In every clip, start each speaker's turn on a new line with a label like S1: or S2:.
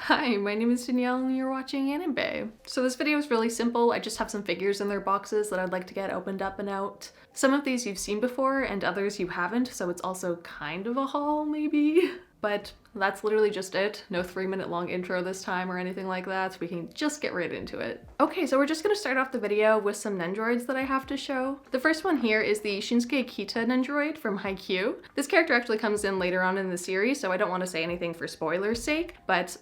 S1: Hi, my name is Danielle and you're watching Anime. So this video is really simple. I just have some figures in their boxes that I'd like to get opened up and out. Some of these you've seen before and others you haven't, so it's also kind of a haul maybe. But that's literally just it. No 3-minute long intro this time or anything like that. We can just get right into it. Okay, so we're just gonna start off the video with some nendoroids that I have to show. The first one here is the Shinsuke Kita nendoroid from Haikyuu. This character actually comes in later on in the series, so I don't want to say anything for spoilers' sake, but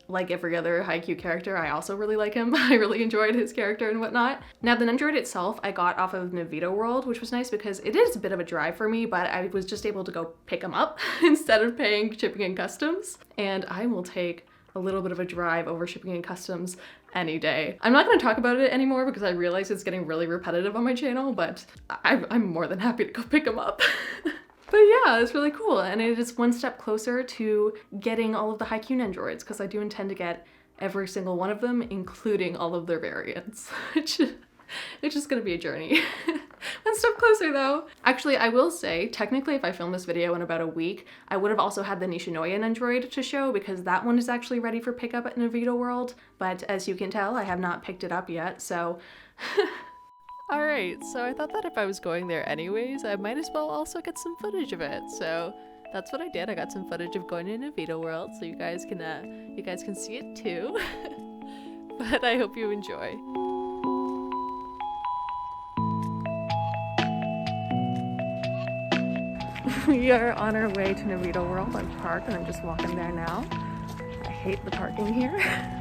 S1: like every other Haikyuu character, I also really like him. I really enjoyed his character and whatnot. Now the nendoroid itself I got off of Navito World, which was nice because it is a bit of a drive for me, but I was just able to go pick him up instead of paying shipping and customs. And I will take a little bit of a drive over shipping and customs any day. I'm not going to talk about it anymore because I realize it's getting really repetitive on my channel, but I'm more than happy to go pick him up. But yeah, it's really cool, and it is one step closer to getting all of the Haikyuu nendoroids, because I do intend to get every single one of them, including all of their variants, which is gonna be a journey. One step closer though. Actually, I will say, technically if I filmed this video in about a week, I would have also had the Nishinoya nendoroid to show, because that one is actually ready for pickup at Navito World, but as you can tell, I have not picked it up yet, so... Alright, so I thought that if I was going there anyways, I might as well also get some footage of it. So that's what I did. I got some footage of going to Navito World, so you guys can see it too. But I hope you enjoy. We are on our way to Navito World. I'm parked and I'm just walking there now. I hate the parking here.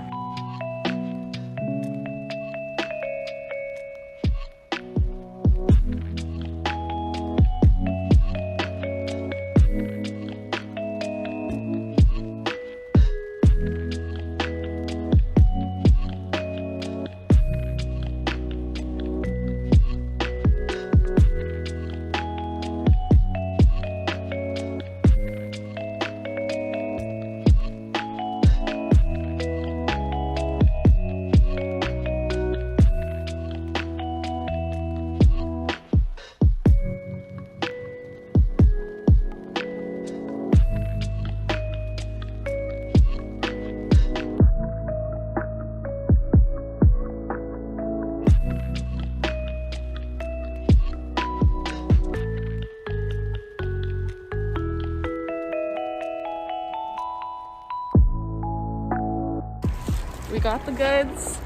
S1: We got the goods.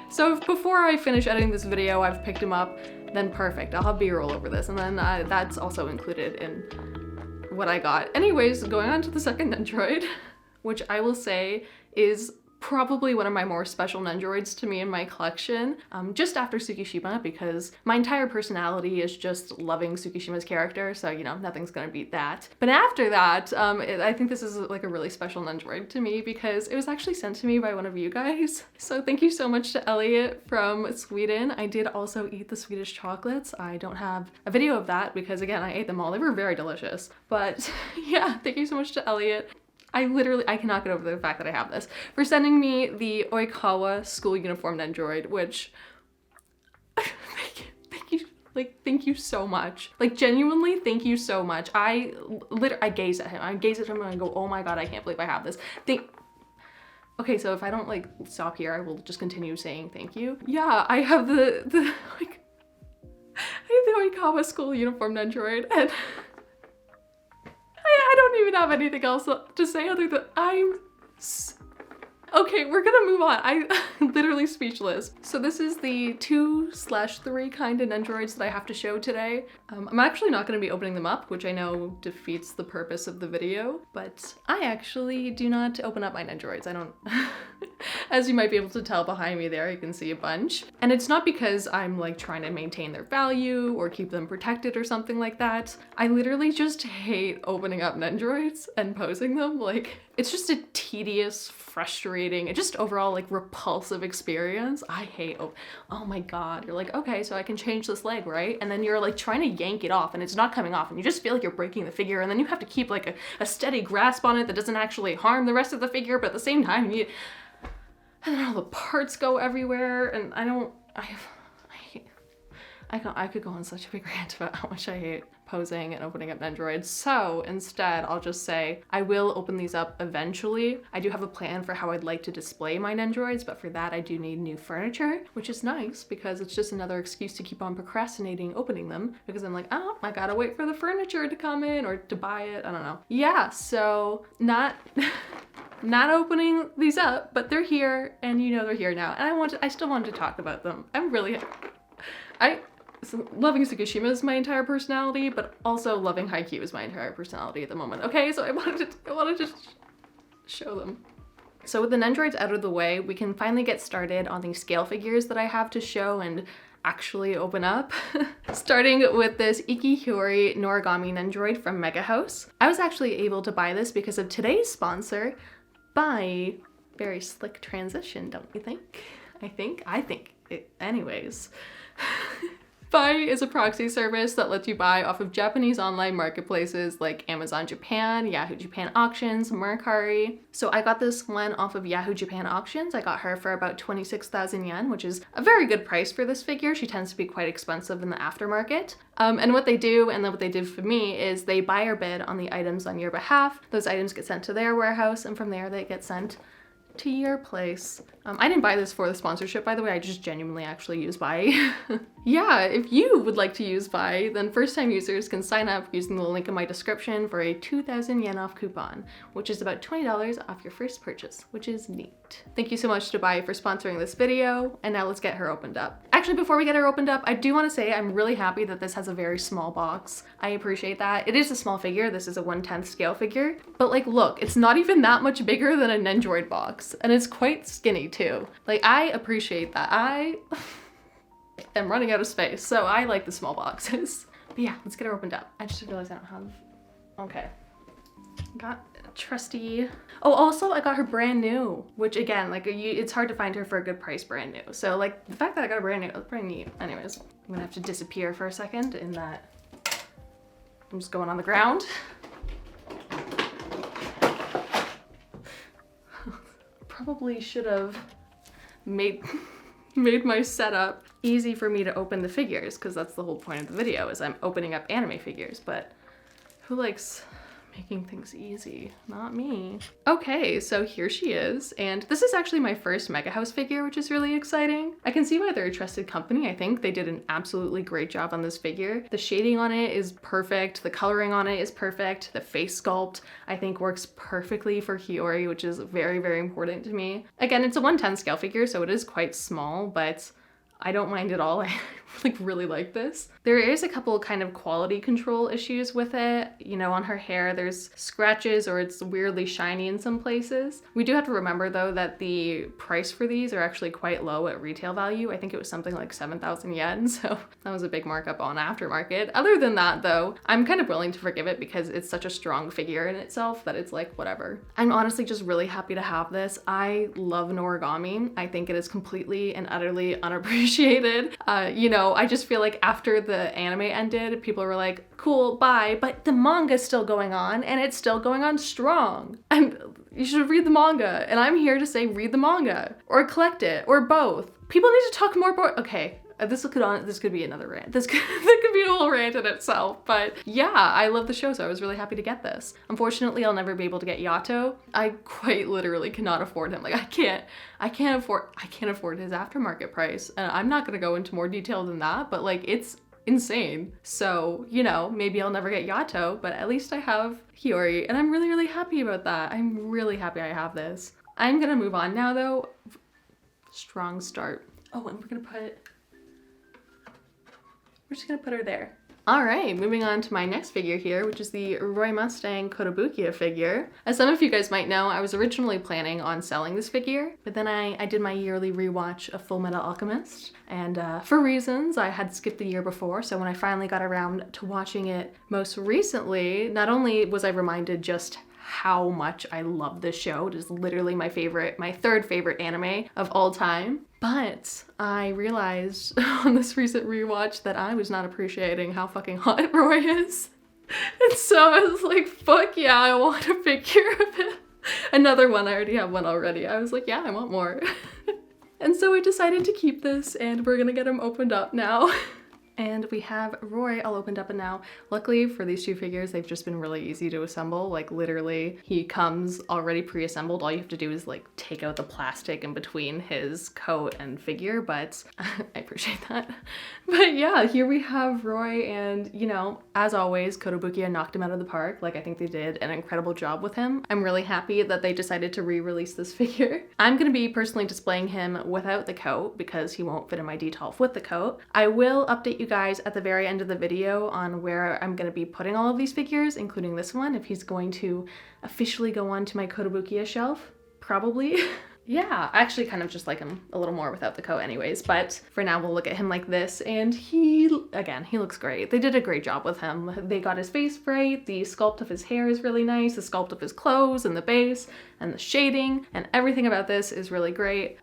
S1: So if before I finish editing this video I've picked him up, then perfect. I'll have B-roll over this, and then that's also included in what I got. Anyways, going on to the second nendoroid, which I will say is probably one of my more special nendoroids to me in my collection, just after Tsukishima, because my entire personality is just loving Tsukishima's character, so you know, nothing's gonna beat that. But after that, I think this is like a really special nendoroid to me because it was actually sent to me by one of you guys. So thank you so much to Elliot from Sweden. I did also eat the Swedish chocolates. I don't have a video of that because again, I ate them all. They were very delicious. But yeah, thank you so much to Elliot. I cannot get over the fact that I have this, for sending me the Oikawa school uniform nendoroid, which, thank you so much. Like, genuinely, thank you so much. I gaze at him and I go, oh my god, I can't believe I have this. Okay, so if I don't, like, stop here, I will just continue saying thank you. Yeah, I have the Oikawa school uniform nendoroid, and I don't even have anything else to say other than Okay, we're gonna move on. I'm literally speechless. So this is the 2/3 kind of nendoroids that I have to show today. I'm actually not gonna be opening them up, which I know defeats the purpose of the video, but I actually do not open up my nendoroids. I don't, as you might be able to tell behind me there, you can see a bunch. And it's not because I'm like trying to maintain their value or keep them protected or something like that. I literally just hate opening up nendoroids and posing them. Like, it's just a tedious, frustrating, and just overall like repulsive experience. I hate, oh my God. You're like, okay, so I can change this leg, right? And then you're like trying to yank it off and it's not coming off and you just feel like you're breaking the figure, and then you have to keep like a steady grasp on it that doesn't actually harm the rest of the figure, but at the same time, and then all the parts go everywhere, and I could go on such a big rant about how much I hate posing and opening up nendoroids. So instead, I'll just say I will open these up eventually. I do have a plan for how I'd like to display my nendoroids, but for that I do need new furniture, which is nice because it's just another excuse to keep on procrastinating opening them, because I'm like, oh, I gotta wait for the furniture to come in or to buy it. I don't know. Yeah, so not opening these up, but they're here and you know they're here now. And I still wanted to talk about them. Loving Tsukishima is my entire personality, but also loving Haikyuu is my entire personality at the moment. Okay, so I wanted to show them. So with the nendoroids out of the way, we can finally get started on the scale figures that I have to show and actually open up. Starting with this Iki Hiyori Noragami nendoroid from Mega House. I was actually able to buy this because of today's sponsor, by very slick transition, don't you think? I think it, anyways. Buy is a proxy service that lets you buy off of Japanese online marketplaces like Amazon Japan, Yahoo Japan Auctions, Mercari. So I got this one off of Yahoo Japan Auctions. I got her for about 26,000 yen, which is a very good price for this figure. She tends to be quite expensive in the aftermarket. And what they do, and then what they did for me, is they buy or bid on the items on your behalf. Those items get sent to their warehouse, and from there they get sent to your place. I didn't buy this for the sponsorship, by the way. I just genuinely actually use Buy. Yeah, if you would like to use Buy, then first-time users can sign up using the link in my description for a 2,000 yen off coupon, which is about $20 off your first purchase, which is neat. Thank you so much to Buy for sponsoring this video, and now let's get her opened up. Actually, before we get her opened up, I do want to say I'm really happy that this has a very small box. I appreciate that. It is a small figure. This is a 1/10 scale figure, but like, look, it's not even that much bigger than a nendoroid box, and it's quite skinny too. Like, I appreciate that. I am running out of space, so I like the small boxes. But yeah, let's get her opened up. I just realized I don't have, okay. Got a trusty, oh, also I got her brand new, which again, like it's hard to find her for a good price brand new. So like the fact that I got a brand new, that's pretty neat. Anyways, I'm gonna have to disappear for a second in that I'm just going on the ground. Probably should have made my setup easy for me to open the figures, because that's the whole point of the video, is I'm opening up anime figures, but who likes making things easy? Not me. Okay, so here she is, and this is actually my first Mega House figure, which is really exciting. I can see why they're a trusted company. I think they did an absolutely great job on this figure. The shading on it is perfect, the coloring on it is perfect, the face sculpt I think works perfectly for Hiyori, which is very, very important to me. Again, it's a 1/10 scale figure, so it is quite small, but I don't mind at all. I like really like this. There is a couple kind of quality control issues with it. You know, on her hair, there's scratches or it's weirdly shiny in some places. We do have to remember though that the price for these are actually quite low at retail value. I think it was something like 7,000 yen, so that was a big markup on aftermarket. Other than that though, I'm kind of willing to forgive it because it's such a strong figure in itself that it's like, whatever. I'm honestly just really happy to have this. I love Noragami. I think it is completely and utterly unappreciated. You know, I just feel like after the anime ended, people were like, cool, bye, but the manga's still going on and it's still going on strong. And you should read the manga. And I'm here to say read the manga or collect it or both. People need to talk more about, okay, this could be another rant. This could be a whole rant in itself, but yeah, I love the show, so I was really happy to get this. Unfortunately, I'll never be able to get Yato. I quite literally cannot afford him. Like I can't afford his aftermarket price. And I'm not gonna go into more detail than that, but like it's insane. So, you know, maybe I'll never get Yato, but at least I have Hiyori, and I'm really, really happy about that. I'm really happy I have this. I'm gonna move on now though. Strong start. Oh, and we're just gonna put her there. All right, moving on to my next figure here, which is the Roy Mustang Kotobukiya figure. As some of you guys might know, I was originally planning on selling this figure, but then I did my yearly rewatch of Fullmetal Alchemist, and for reasons, I had skipped the year before, so when I finally got around to watching it most recently, not only was I reminded just how much I love this show. It is literally my third favorite anime of all time. But I realized on this recent rewatch that I was not appreciating how fucking hot Roy is. And so I was like, fuck yeah, I want a figure of him. Another one, I already have one already. I was like, yeah, I want more. And so I decided to keep this, and we're gonna get him opened up now. And we have Roy all opened up and now. Luckily for these two figures, they've just been really easy to assemble. Like literally, he comes already pre-assembled. All you have to do is like take out the plastic in between his coat and figure, but I appreciate that. But yeah, here we have Roy, and you know, as always, Kotobukiya knocked him out of the park. Like I think they did an incredible job with him. I'm really happy that they decided to re-release this figure. I'm gonna be personally displaying him without the coat because he won't fit in my detolf with the coat. I will update you guys at the very end of the video on where I'm going to be putting all of these figures, including this one, if he's going to officially go onto my Kotobukiya shelf. Probably. Yeah, I actually kind of just like him a little more without the coat anyways, but for now we'll look at him like this, and he looks great. They did a great job with him. They got his face right, the sculpt of his hair is really nice, the sculpt of his clothes and the base and the shading and everything about this is really great.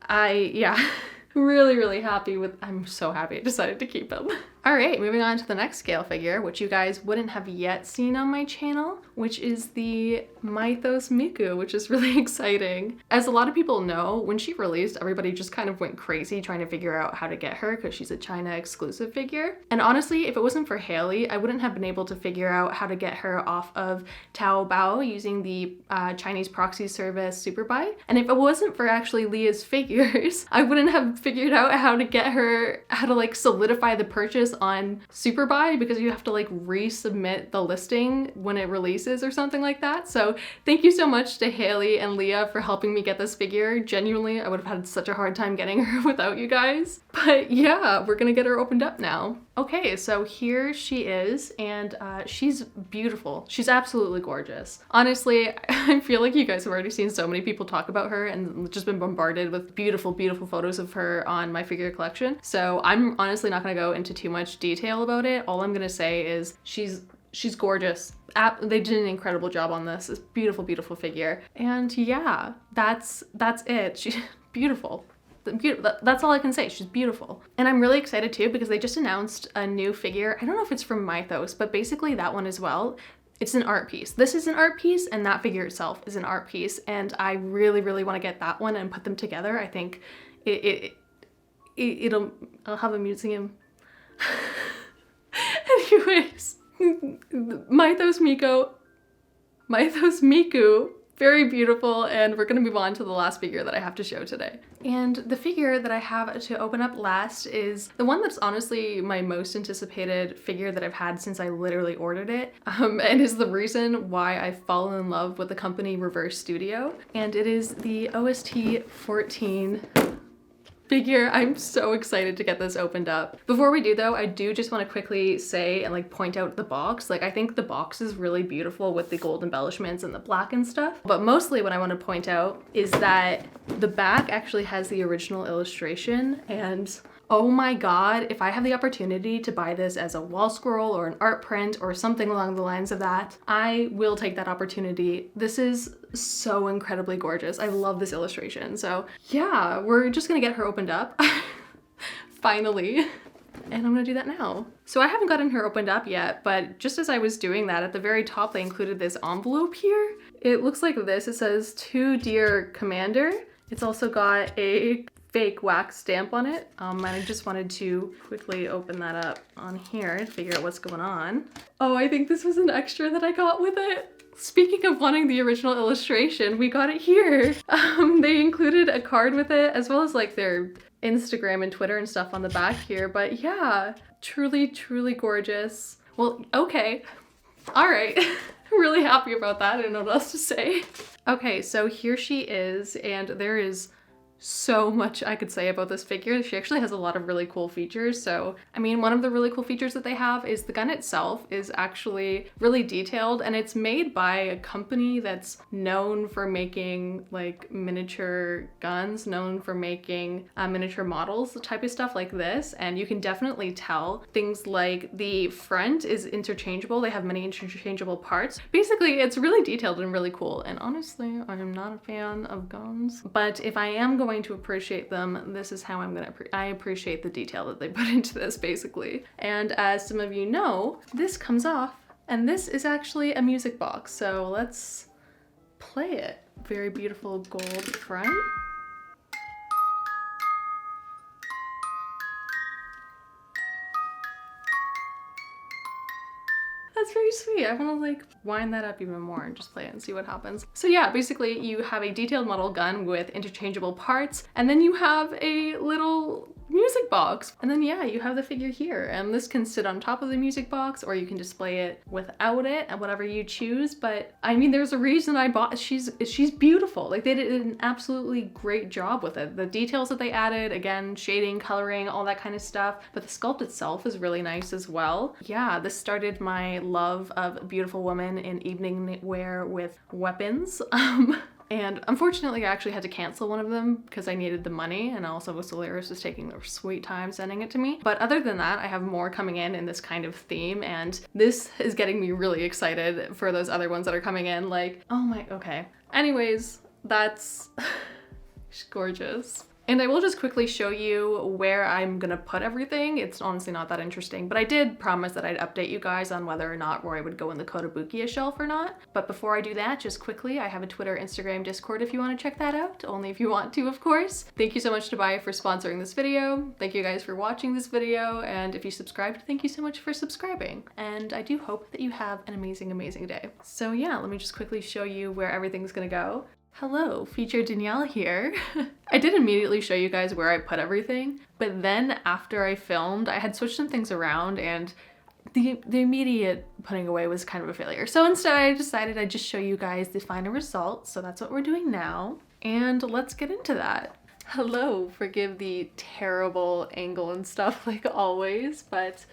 S1: Really happy with, I'm so happy I decided to keep him. All right, moving on to the next scale figure, which you guys wouldn't have yet seen on my channel, which is the Mythos Miku, which is really exciting. As a lot of people know, when she released, everybody just kind of went crazy trying to figure out how to get her because she's a China exclusive figure. And honestly, if it wasn't for Haley, I wouldn't have been able to figure out how to get her off of Taobao using the Chinese proxy service Superbuy. And if it wasn't for actually Leah's figures, I wouldn't have figured out how to like solidify the purchase on Superbuy, because you have to like resubmit the listing when it releases or something like that. So thank you so much to Haley and Leah for helping me get this figure. Genuinely, I would have had such a hard time getting her without you guys. But yeah, we're gonna get her opened up now. Okay, so here she is, and she's beautiful. She's absolutely gorgeous. Honestly, I feel like you guys have already seen so many people talk about her and just been bombarded with beautiful photos of her on my figure collection. So I'm honestly not gonna go into too much detail about it. All I'm gonna say is she's gorgeous. They did an incredible job on this. It's beautiful figure. And yeah, that's it. She's beautiful. That's all I can say. She's beautiful. And I'm really excited too because they just announced a new figure. I don't know if it's from Mythos, but basically that one as well. It's an art piece. This is an art piece, and that figure itself is an art piece. And I really want to get that one and put them together. I think I'll have a museum. Anyways, Mythos Miku, very beautiful, and we're gonna move on to the last figure that I have to show today. And the figure that I have to open up last is the one that's honestly my most anticipated figure that I've had since I literally ordered it, and is the reason why I've fallen in love with the company Reverse Studio, and it is the OST 14 figure. I'm so excited to get this opened up. Before we do though, I do just want to quickly say and like point out the box. Like I think the box is really beautiful with the gold embellishments and the black and stuff. But mostly what I want to point out is that the back actually has the original illustration, and oh my god, if I have the opportunity to buy this as a wall scroll or an art print or something along the lines of that, I will take that opportunity. This is so incredibly gorgeous. I love this illustration. So yeah, we're just gonna get her opened up finally, and I'm gonna do that now. So I haven't gotten her opened up yet, but just as I was doing that, at the very top they included this envelope here. It looks like this. It says, "To Dear Commander." It's also got a fake wax stamp on it, and I just wanted to quickly open that up on here and figure out what's going on. Oh, I think this was an extra that I got with it. Speaking of wanting the original illustration, we got it here. They included a card with it, as well as like their Instagram and Twitter and stuff on the back here, but yeah, truly gorgeous. Well, okay, all right. really happy about that. I don't know what else to say. Okay, so here she is, and there is so much I could say about this figure. She actually has a lot of really cool features. So, I mean, one of the really cool features that they have is the gun itself is actually really detailed, and it's made by a company that's known for making like miniature guns, known for making miniature models, the type of stuff like this. And you can definitely tell things like the front is interchangeable. They have many interchangeable parts. Basically, it's really detailed and really cool. And honestly, I am not a fan of guns, but if I am going to appreciate them, this is how I'm gonna I appreciate the detail that they put into this, basically. And as some of you know, this comes off, and this is actually a music box, so let's play it. Very beautiful gold front. That's very sweet. I want to like wind that up even more and just play it and see what happens. So yeah, basically you have a detailed model gun with interchangeable parts, and then you have a little music box. And then yeah, you have the figure here, and this can sit on top of the music box, or you can display it without it, and whatever you choose. But I mean, there's a reason I bought, she's beautiful. Like they did an absolutely great job with it. The details that they added, again, shading, coloring, all that kind of stuff. But the sculpt itself is really nice as well. Yeah, this started my love of beautiful women in evening wear with weapons. And unfortunately, I actually had to cancel one of them because I needed the money, and also Solaris was taking their sweet time sending it to me. But other than that, I have more coming in this kind of theme, and this is getting me really excited for those other ones that are coming in. Like, oh my, okay. Anyways, that's gorgeous. And I will just quickly show you where I'm gonna put everything. It's honestly not that interesting, but I did promise that I'd update you guys on whether or not Roy would go in the Kotobukiya shelf or not. But before I do that, just quickly, I have a Twitter, Instagram, Discord if you want to check that out. Only if you want to, of course. Thank you so much to Tobiah for sponsoring this video. Thank you guys for watching this video. And if you subscribed, thank you so much for subscribing. And I do hope that you have an amazing, amazing day. So yeah, let me just quickly show you where everything's gonna go. Hello, feature Danielle here. I did immediately show you guys where I put everything, but then after I filmed, I had switched some things around, and the immediate putting away was kind of a failure. So instead I decided I'd just show you guys the final result. So that's what we're doing now. And let's get into that. Hello, forgive the terrible angle and stuff like always, but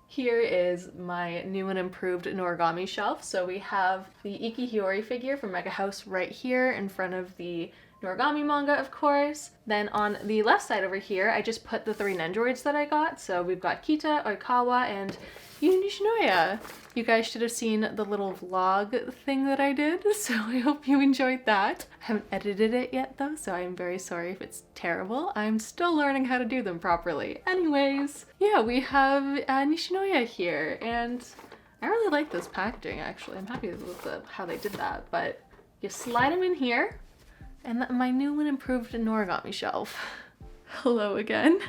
S1: here is my new and improved Noragami shelf. So we have the Iki Hiyori figure from Mega House right here in front of the Noragami manga, of course. Then on the left side over here, I just put the 3 nendoroids that I got. So we've got Kita, Oikawa, and Nishinoya. You guys should have seen the little vlog thing that I did, so I hope you enjoyed that. I haven't edited it yet though, so I'm very sorry if it's terrible. I'm still learning how to do them properly. Anyways, yeah, we have Nishinoya here, and I really like this packaging actually. I'm happy with how they did that, but you slide them in here, and my new and improved Noragami shelf. Hello again.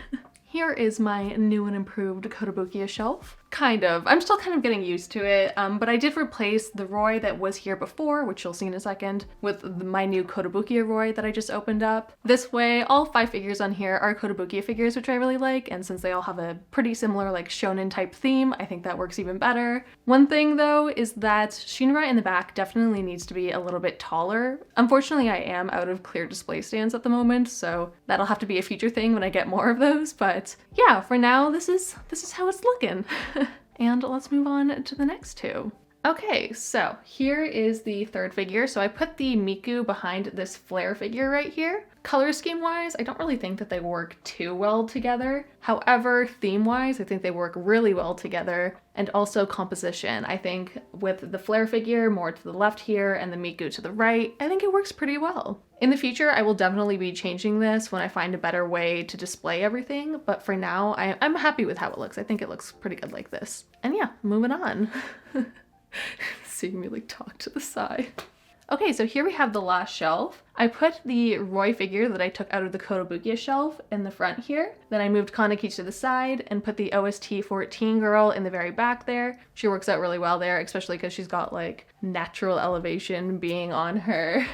S1: Here is my new and improved Kotobukiya shelf. Kind of. I'm still kind of getting used to it, but I did replace the Roy that was here before, which you'll see in a second, with my new Kotobukiya Roy that I just opened up. This way, all 5 figures on here are Kotobukiya figures, which I really like, and since they all have a pretty similar like shonen type theme, I think that works even better. One thing though is that Shinra in the back definitely needs to be a little bit taller. Unfortunately, I am out of clear display stands at the moment, so that'll have to be a future thing when I get more of those, but yeah, for now, this is how it's looking. And let's move on to the next 2. Okay, so here is the 3rd figure. So I put the Miku behind this flare figure right here. Color scheme wise, I don't really think that they work too well together. However, theme wise, I think they work really well together. And also composition. I think with the flare figure more to the left here and the Miku to the right, I think it works pretty well. In the future, I will definitely be changing this when I find a better way to display everything. But for now, I'm happy with how it looks. I think it looks pretty good like this. And yeah, moving on. Seeing me like talk to the side. Okay, so here we have the last shelf. I put the Roy figure that I took out of the Kotobukiya shelf in the front here. Then I moved Kaneki to the side and put the OST 14 girl in the very back there. She works out really well there, especially because she's got like natural elevation being on her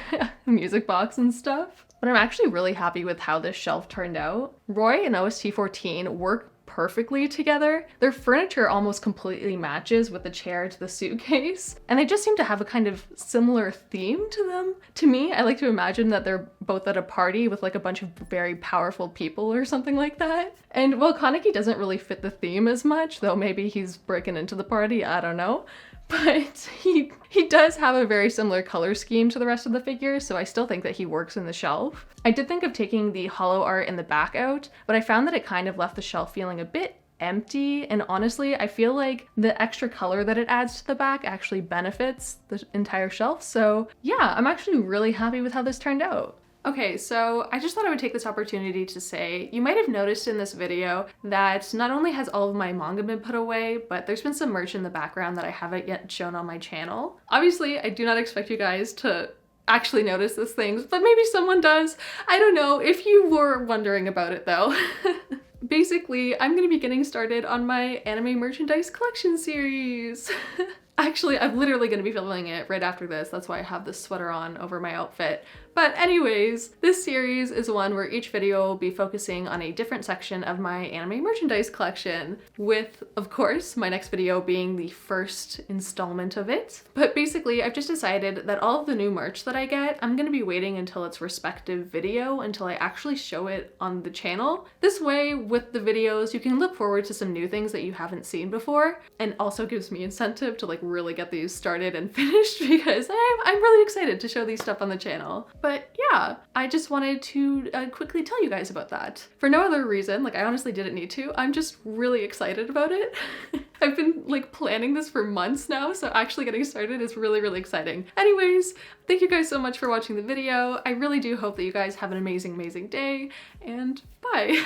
S1: music box and stuff. But I'm actually really happy with how this shelf turned out. Roy and OST 14 work perfectly together. Their furniture almost completely matches with the chair to the suitcase, and they just seem to have a kind of similar theme to them. To me, I like to imagine that they're both at a party with like a bunch of very powerful people or something like that. And while Kaneki doesn't really fit the theme as much, though maybe he's breaking into the party, I don't know. But he does have a very similar color scheme to the rest of the figures, so I still think that he works in the shelf. I did think of taking the hollow art in the back out, but I found that it kind of left the shelf feeling a bit empty, and honestly, I feel like the extra color that it adds to the back actually benefits the entire shelf. So yeah, I'm actually really happy with how this turned out. Okay, so I just thought I would take this opportunity to say, you might have noticed in this video that not only has all of my manga been put away, but there's been some merch in the background that I haven't yet shown on my channel. Obviously, I do not expect you guys to actually notice these things, but maybe someone does. I don't know if you were wondering about it though. Basically, I'm gonna be getting started on my anime merchandise collection series. Actually, I'm literally gonna be filming it right after this. That's why I have this sweater on over my outfit. But anyways, this series is one where each video will be focusing on a different section of my anime merchandise collection, with, of course, my next video being the first installment of it. But basically, I've just decided that all of the new merch that I get, I'm gonna be waiting until its respective video until I actually show it on the channel. This way, with the videos, you can look forward to some new things that you haven't seen before, and also gives me incentive to like really get these started and finished because I'm really excited to show these stuff on the channel. But yeah, I just wanted to quickly tell you guys about that. For no other reason, like I honestly didn't need to, I'm just really excited about it. I've been like planning this for months now, so actually getting started is really, really exciting. Anyways, thank you guys so much for watching the video. I really do hope that you guys have an amazing, amazing day, and bye.